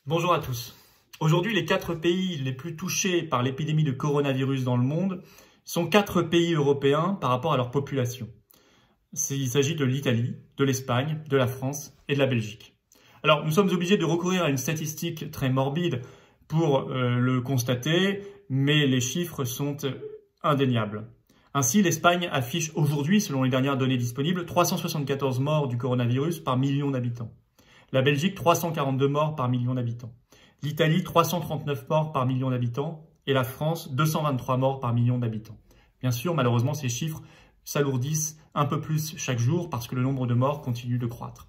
Bonjour à tous. Aujourd'hui, les 4 pays les plus touchés par l'épidémie de coronavirus dans le monde sont 4 pays européens par rapport à leur population. Il s'agit de l'Italie, de l'Espagne, de la France et de la Belgique. Alors, nous sommes obligés de recourir à une statistique très morbide pour le constater, mais les chiffres sont indéniables. Ainsi, l'Espagne affiche aujourd'hui, selon les dernières données disponibles, 374 morts du coronavirus par million d'habitants. La Belgique, 342 morts par million d'habitants. L'Italie, 339 morts par million d'habitants. Et la France, 223 morts par million d'habitants. Bien sûr, malheureusement, ces chiffres s'alourdissent un peu plus chaque jour parce que le nombre de morts continue de croître.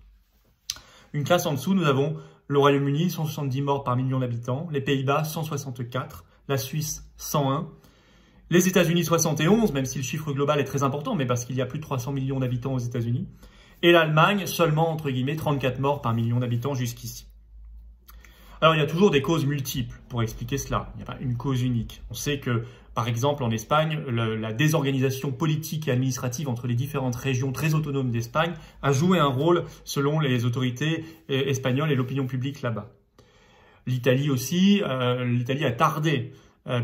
Une classe en dessous, nous avons le Royaume-Uni, 170 morts par million d'habitants. Les Pays-Bas, 164. La Suisse, 101. Les États-Unis, 71, même si le chiffre global est très important, mais parce qu'il y a plus de 300 millions d'habitants aux États-Unis. Et l'Allemagne, seulement, entre guillemets, 34 morts par million d'habitants jusqu'ici. Alors, il y a toujours des causes multiples pour expliquer cela. Il n'y a pas une cause unique. On sait que, par exemple, en Espagne, la désorganisation politique et administrative entre les différentes régions très autonomes d'Espagne a joué un rôle selon les autorités espagnoles et l'opinion publique là-bas. L'Italie aussi, l'Italie a tardé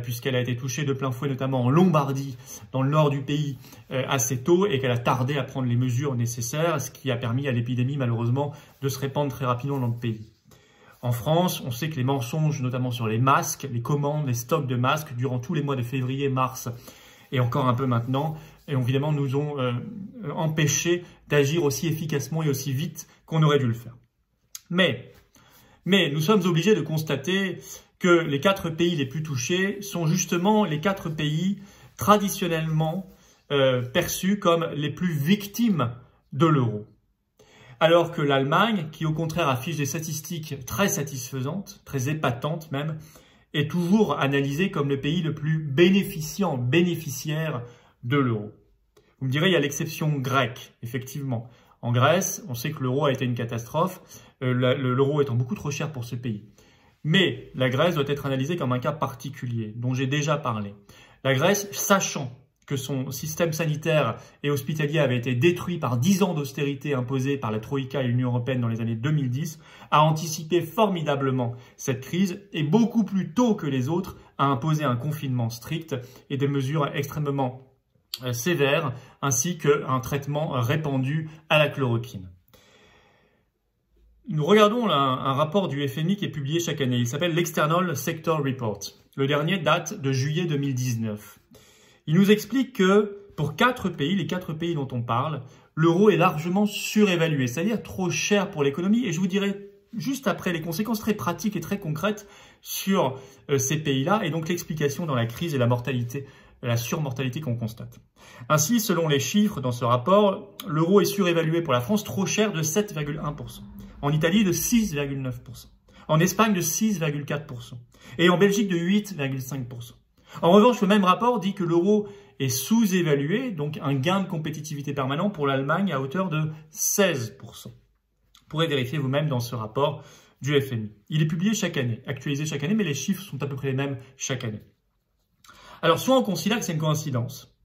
puisqu'elle a été touchée de plein fouet, notamment en Lombardie, dans le nord du pays, assez tôt, et qu'elle a tardé à prendre les mesures nécessaires, ce qui a permis à l'épidémie, malheureusement, de se répandre très rapidement dans le pays. En France, on sait que les mensonges, notamment sur les masques, les commandes, les stocks de masques, durant tous les mois de février, mars, et encore un peu maintenant, et évidemment, nous ont empêchés d'agir aussi efficacement et aussi vite qu'on aurait dû le faire. Mais nous sommes obligés de constater que les 4 pays les plus touchés sont justement les 4 pays traditionnellement perçus comme les plus victimes de l'euro. Alors que l'Allemagne, qui au contraire affiche des statistiques très satisfaisantes, très épatantes même, est toujours analysée comme le pays le plus bénéficiaire de l'euro. Vous me direz, il y a l'exception grecque, effectivement. En Grèce, on sait que l'euro a été une catastrophe, l'euro étant beaucoup trop cher pour ce pays. Mais la Grèce doit être analysée comme un cas particulier, dont j'ai déjà parlé. La Grèce, sachant que son système sanitaire et hospitalier avait été détruit par 10 ans d'austérité imposée par la Troïka et l'Union européenne dans les années 2010, a anticipé formidablement cette crise et beaucoup plus tôt que les autres a imposé un confinement strict et des mesures extrêmement sévères, ainsi qu'un traitement répandu à la chloroquine. Nous regardons là un rapport du FMI qui est publié chaque année. Il s'appelle l'External Sector Report. Le dernier date de juillet 2019. Il nous explique que pour 4 pays, les 4 pays dont on parle, l'euro est largement surévalué, c'est-à-dire trop cher pour l'économie. Et je vous dirai juste après les conséquences très pratiques et très concrètes sur ces pays-là et donc l'explication dans la crise et la mortalité, la surmortalité qu'on constate. Ainsi, selon les chiffres dans ce rapport, l'euro est surévalué pour la France, trop cher de 7,1%. En Italie, de 6,9%. En Espagne, de 6,4%. Et en Belgique, de 8,5%. En revanche, le même rapport dit que l'euro est sous-évalué, donc un gain de compétitivité permanent pour l'Allemagne à hauteur de 16%. Vous pourrez vérifier vous-même dans ce rapport du FMI. Il est publié chaque année, actualisé chaque année, mais les chiffres sont à peu près les mêmes chaque année. Alors, soit on considère que c'est une coïncidence,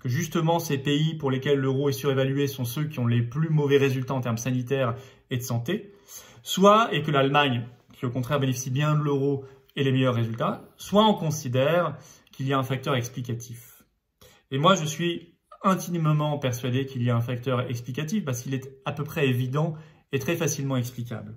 que justement ces pays pour lesquels l'euro est surévalué sont ceux qui ont les plus mauvais résultats en termes sanitaires et de santé, soit, et que l'Allemagne, qui au contraire bénéficie bien de l'euro, ait les meilleurs résultats, soit on considère qu'il y a un facteur explicatif. Et moi, je suis intimement persuadé qu'il y a un facteur explicatif parce qu'il est à peu près évident et très facilement explicable.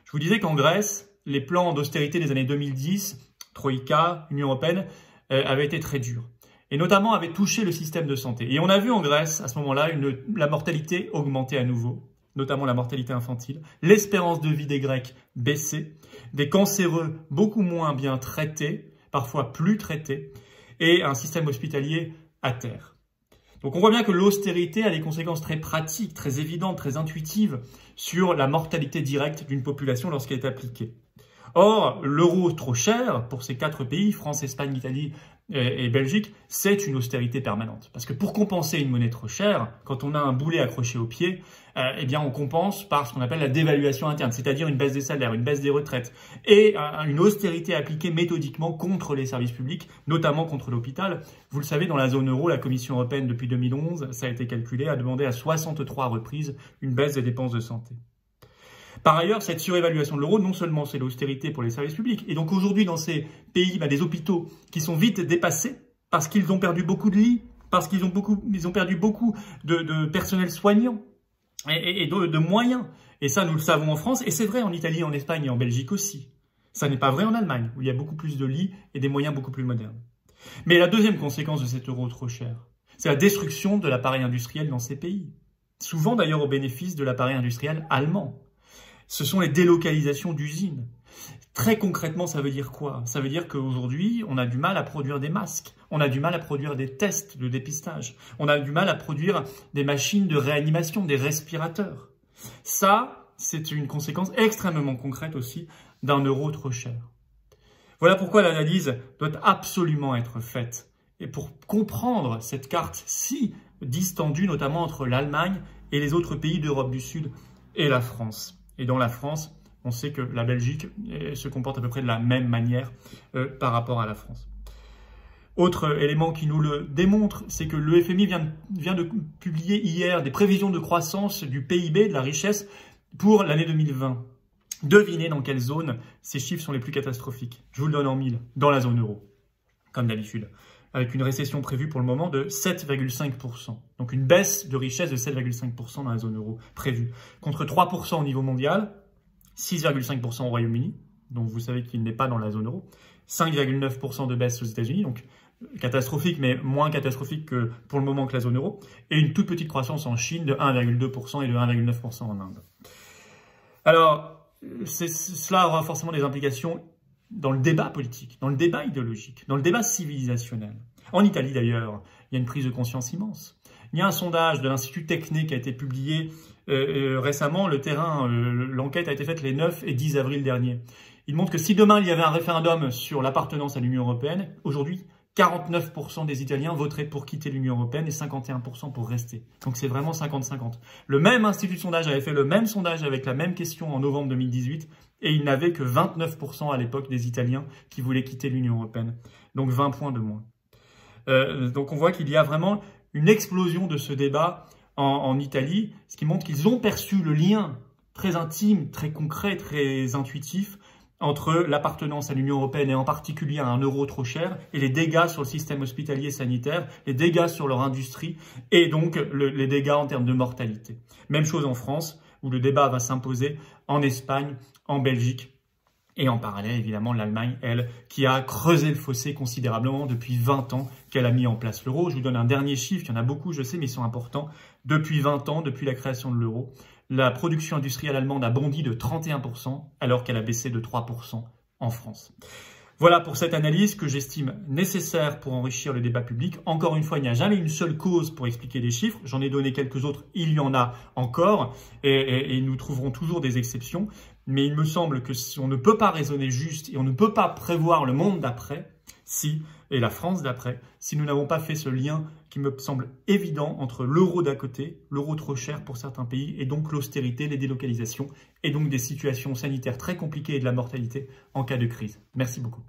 Je vous disais qu'en Grèce, les plans d'austérité des années 2010, Troïka, Union européenne, avaient été très durs. Et notamment avaient touché le système de santé. Et on a vu en Grèce, à ce moment-là, la mortalité augmenter à nouveau, notamment la mortalité infantile, l'espérance de vie des Grecs baisser, des cancéreux beaucoup moins bien traités, parfois plus traités, et un système hospitalier à terre. Donc on voit bien que l'austérité a des conséquences très pratiques, très évidentes, très intuitives sur la mortalité directe d'une population lorsqu'elle est appliquée. Or, l'euro trop cher pour ces 4 pays, France, Espagne, Italie et Belgique, c'est une austérité permanente. Parce que pour compenser une monnaie trop chère, quand on a un boulet accroché au pied, eh bien on compense par ce qu'on appelle la dévaluation interne, c'est-à-dire une baisse des salaires, une baisse des retraites et une austérité appliquée méthodiquement contre les services publics, notamment contre l'hôpital. Vous le savez, dans la zone euro, la Commission européenne depuis 2011, ça a été calculé, a demandé à 63 reprises une baisse des dépenses de santé. Par ailleurs, cette surévaluation de l'euro, non seulement c'est l'austérité pour les services publics, et donc aujourd'hui dans ces pays, des hôpitaux qui sont vite dépassés parce qu'ils ont perdu beaucoup de lits, parce qu'ils ont perdu beaucoup de personnel soignant et de moyens. Et ça, nous le savons en France, et c'est vrai en Italie, en Espagne et en Belgique aussi. Ça n'est pas vrai en Allemagne, où il y a beaucoup plus de lits et des moyens beaucoup plus modernes. Mais la deuxième conséquence de cet euro trop cher, c'est la destruction de l'appareil industriel dans ces pays. Souvent d'ailleurs au bénéfice de l'appareil industriel allemand. Ce sont les délocalisations d'usines. Très concrètement, ça veut dire quoi? Ça veut dire qu'aujourd'hui, on a du mal à produire des masques, on a du mal à produire des tests de dépistage, on a du mal à produire des machines de réanimation, des respirateurs. Ça, c'est une conséquence extrêmement concrète aussi d'un euro trop cher. Voilà pourquoi l'analyse doit absolument être faite. Et pour comprendre cette carte si distendue, notamment entre l'Allemagne et les autres pays d'Europe du Sud et la France. Et dans la France, on sait que la Belgique se comporte à peu près de la même manière par rapport à la France. Autre élément qui nous le démontre, c'est que le FMI vient de publier hier des prévisions de croissance du PIB, de la richesse, pour l'année 2020. Devinez dans quelle zone ces chiffres sont les plus catastrophiques. Je vous le donne en mille, dans la zone euro, comme d'habitude, avec une récession prévue pour le moment de 7,5%. Donc une baisse de richesse de 7,5% dans la zone euro prévue, contre 3% au niveau mondial, 6,5% au Royaume-Uni, donc vous savez qu'il n'est pas dans la zone euro, 5,9% de baisse aux États-Unis, donc catastrophique, mais moins catastrophique que pour le moment que la zone euro, et une toute petite croissance en Chine de 1,2% et de 1,9% en Inde. Alors, cela aura forcément des implications dans le débat politique, dans le débat idéologique, dans le débat civilisationnel. En Italie d'ailleurs, il y a une prise de conscience immense. Il y a un sondage de l'Institut Techné qui a été publié récemment, l'enquête a été faite les 9 et 10 avril dernier. Il montre que si demain il y avait un référendum sur l'appartenance à l'Union européenne, aujourd'hui, 49% des Italiens voteraient pour quitter l'Union européenne et 51% pour rester. Donc c'est vraiment 50-50. Le même institut de sondage avait fait le même sondage avec la même question en novembre 2018 et il n'avait que 29% à l'époque des Italiens qui voulaient quitter l'Union européenne. Donc 20 points de moins. Donc on voit qu'il y a vraiment une explosion de ce débat en Italie, ce qui montre qu'ils ont perçu le lien très intime, très concret, très intuitif entre l'appartenance à l'Union européenne et en particulier à un euro trop cher et les dégâts sur le système hospitalier sanitaire, les dégâts sur leur industrie et donc les dégâts en termes de mortalité. Même chose en France où le débat va s'imposer, en Espagne, en Belgique et en parallèle évidemment l'Allemagne, elle, qui a creusé le fossé considérablement depuis 20 ans qu'elle a mis en place l'euro. Je vous donne un dernier chiffre, il y en a beaucoup je sais mais ils sont importants. Depuis 20 ans, depuis la création de l'euro, la production industrielle allemande a bondi de 31% alors qu'elle a baissé de 3% en France. Voilà pour cette analyse que j'estime nécessaire pour enrichir le débat public. Encore une fois, il n'y a jamais une seule cause pour expliquer les chiffres. J'en ai donné quelques autres, il y en a encore et nous trouverons toujours des exceptions. Mais il me semble que si on ne peut pas raisonner juste et on ne peut pas prévoir le monde d'après, et la France d'après, si nous n'avons pas fait ce lien qui me semble évident entre l'euro d'à côté, l'euro trop cher pour certains pays, et donc l'austérité, les délocalisations, et donc des situations sanitaires très compliquées et de la mortalité en cas de crise. Merci beaucoup.